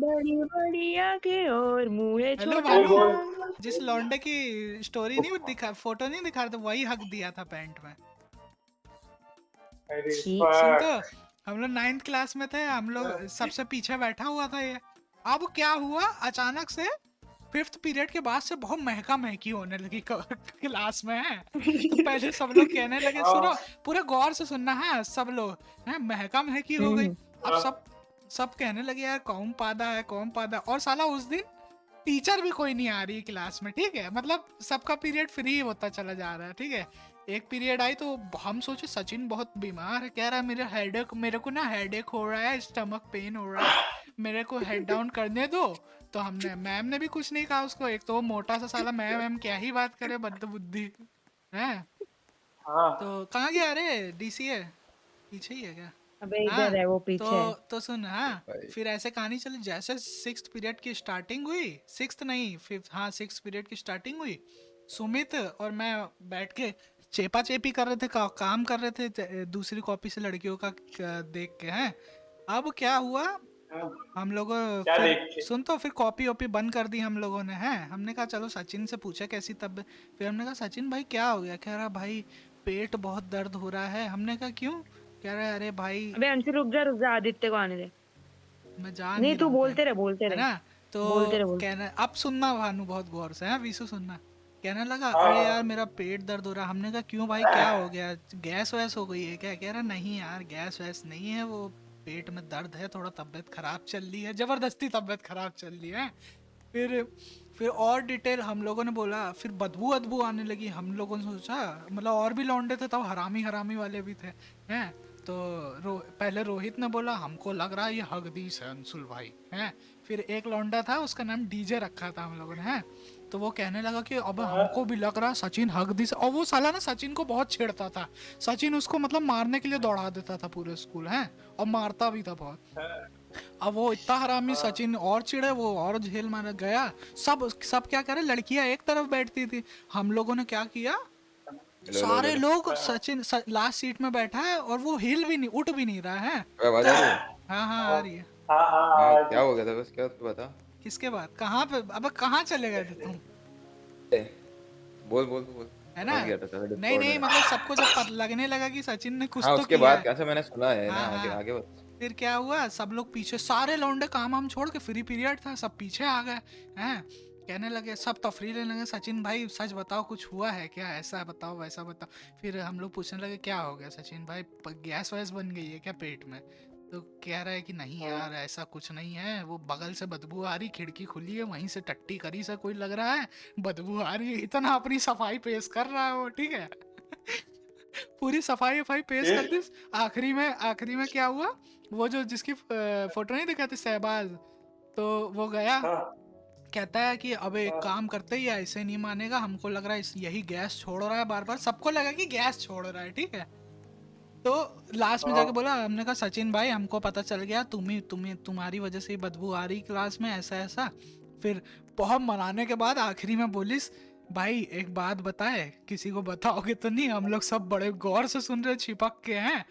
बड़ी बड़ी आंखें और मुंह है हेलो छोटा बोल भानु, बोल। सा। जिस लौंडे की स्टोरी नहीं दिखा, फोटो नहीं दिखा रहे थे, वही हक दिया था पैंट में। अरे छी। सुन तो, फक। हम लोग 9th क्लास में थे, हम लोग सबसे पीछे बैठा हुआ था ये। अब क्या हुआ अचानक से, 5th पीरियड के बाद से बहुत महका महकी होने लगी क्लास में है। तो पहले सब लोग कहने लगे, हाँ सुनो पूरे गौर से सुनना है सब लोग, है महका महकी हो गई। हम्म। अब हाँ सब सब कहने लगे यार कौन पादा है कौन पादा, और साला उस दिन टीचर भी कोई नहीं आ रही है क्लास में, ठीक है, मतलब सबका पीरियड फ्री होता चला जा रहा है, ठीक है। एक पीरियड आई तो हम सोचे सचिन बहुत बीमार है, कह रहा है मेरे हेडेक, मेरे को ना हेडेक हो रहा है, स्टमक पेन हो रहा है, मेरे को हेड डाउन करने दो। तो हमने, मैम ने भी कुछ नहीं कहा उसको, एक तो वो मोटा सा साला, मैम क्या ही बात करे, बद्ध बुद्धि है। तो हाँ कहाँ गया, अरे डीसी है पीछे ही है क्या? अबे हाँ, इधर है, वो तो पीछे है। सुन, हाँ, भाई फिर ऐसे कहानी चली, जैसे 6th पीरियड की स्टार्टिंग हुई, 6th नहीं 5th, हाँ 6th पीरियड की स्टार्टिंग हुई, सुमित और मैं बैठ के चेपा चेपी कर रहे थे, काम कर रहे थे दूसरी कॉपी से लड़कियों का देख के हैं। अब क्या हुआ, हाँ। हम लोगों क्या फिर, देख के? सुन तो, फिर कॉपी वॉपी बंद कर दी हम लोगों ने, हैं, हमने कहा चलो सचिन से पूछे कैसी तब। फिर हमने कहा सचिन भाई क्या हो गया, कह रहा भाई पेट बहुत दर्द हो रहा है। हमने कहा क्यों, कह रहा है अरे भाई, अबे अंशु रुक जा, आदित्य को आने दे। मैं जान नहीं ही रहा तू हूँ बोलते पहले, रहे, बोलते है रहे, ना। तो बोलते रहे, बोलते। कहना, अब सुनना भानु बहुत गौर से, है विशु सुनना। कहने लगा अरे यार हाँ मेरा पेट दर्द हो रहा। हमने कहा क्यों भाई क्या हो गया, गैस वैस हो गई है क्या? कह रहा नहीं यार गैस वैस नहीं है, वो पेट में दर्द है, थोड़ा तबीयत खराब चल रही है, जबरदस्ती तबीयत खराब चल रही है। फिर फिर और डिटेल हम लोगों ने बोला, फिर बदबू अदबू आने लगी। हम लोगों ने सोचा, मतलब और भी लौंडे थे तब, हरामी हरामी वाले भी थे, हैं। तो पहले रोहित ने बोला हमको लग रहा है ये हगदीस है अंशुल भाई, हैं। फिर एक लौंडा था, उसका नाम डीजे रखा था हम लोगों ने, हैं। तो वो कहने लगा कि अब हमको भी लग रहा है सचिन हगदीस, और वो साला ना सचिन को बहुत छेड़ता था। सचिन उसको मतलब मारने के लिए दौड़ा देता था पूरे स्कूल, हैं, और मारता भी था बहुत। अब वो इतना हरामी हाँ सचिन और चिढ़े, वो और झेल मारा गया। सब सब क्या करे, लड़कियां एक तरफ बैठती थी, हम लोगों ने क्या किया, लो लो लो सारे लो। लोग सचिन लास्ट सीट में बैठा है और वो हिल भी नहीं, उठ भी नहीं रहा है। अबे आवाज तो आ रही है? हाँ हाँ आ हाँ रही है। हाँ हाँ हाँ। क्या हो गया था बस, क्या तो बता। किसके बाद कहाँ पे, अब कहाँ चले गए थे तुम, ए, बोल बोल बोल। है ना। समझ गया था सारा नहीं डिस्कॉर्ड नहीं, में। मतलब सबको जब लगने लगा कि सचिन ने कुछ हाँ तो उसके किया बाद है। कैसे मैंने सुना है ना, हाँ आगे हाँ। आगे बता। फिर क्या हुआ, सब लोग पीछे, सारे लौंडे काम हम छोड़ के, फ्री पीरियड था, सब पीछे आ गए, हैं। कहने लगे, सब तफरी लेने लगे, सचिन भाई सच बताओ कुछ हुआ है क्या, ऐसा बताओ वैसा बताओ। फिर हम लोग पूछने लगे क्या हो गया सचिन भाई, गैस वैस बन गई है क्या पेट में? तो कह रहा है कि नहीं यार ऐसा कुछ नहीं है, वो बगल से बदबू आ रही, खिड़की खुली है, वहीं से टट्टी करी से कोई लग रहा है, बदबू आ रही है। इतना अपनी सफाई पेश कर रहा है वो, ठीक है। पूरी सफाई वफाई पेश कर फिर दी। आखिरी में क्या हुआ, वो जो जिसकी फोटो नहीं दिखाती शहबाज, तो वो गया, हाँ कहता है कि अब एक हाँ काम करते ही, ऐसे नहीं मानेगा, हमको लग रहा है यही गैस छोड़ रहा है बार बार, सबको लगा कि गैस छोड़ रहा है, ठीक है। तो लास्ट में जाके हाँ बोला, हमने कहा सचिन भाई हमको पता चल गया, तुम्हारी वजह से ही बदबू आ रही क्लास में, ऐसा ऐसा। फिर बहुत मनाने के बाद आखिरी में बोलिस, भाई एक बात बताए, किसी को बताओगे तो नहीं, हम लोग सब बड़े गौर से सुन रहे, चिपक के हैं।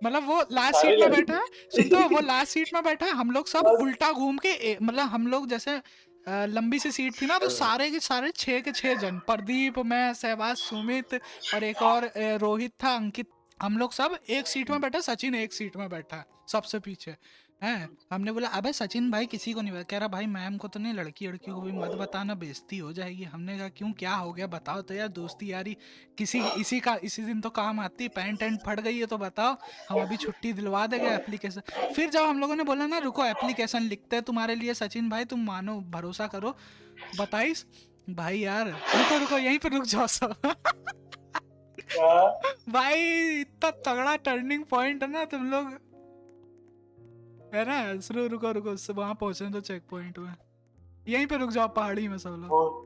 मतलब वो लास्ट सारी सीट में बैठा है, सुन तो, वो लड़की। लास्ट सीट में बैठा है, हम लोग सब उल्टा घूम के मतलब हम लोग जैसे लंबी सी सीट थी ना, तो सारे के सारे 6 के 6 जन, प्रदीप, मैं, सहबाज, सुमित और एक और रोहित था, अंकित, हम लोग सब एक सीट में बैठा, सचिन एक सीट में बैठा है सबसे पीछे, हैं। हमने बोला अबे सचिन भाई किसी को नहीं बता, कह रहा भाई मैम को तो नहीं, लड़की लड़की को भी मत बताना, बेइज्जती हो जाएगी। हमने कहा क्यों, क्या हो गया बताओ तो यार, दोस्ती यारी किसी इसी दिन तो काम आती, पैंट एंट फट गई है तो बताओ, हम अभी छुट्टी दिलवा देंगे, एप्लीकेशन। फिर जब हम लोगों ने बोला ना रुको एप्लीकेशन लिखते हैं तुम्हारे लिए सचिन भाई, तुम मानो भरोसा करो, 22 भाई यार, रुको रुको यहीं पर रुक जाओ सब। हाँ भाई इतना तगड़ा टर्निंग पॉइंट है ना तुम लोग, है ना। शुरू रुको रुको, वहां पहुंचे तो चेक पॉइंट में, यहीं पे रुक जाओ पहाड़ी में सब लोग। बोल।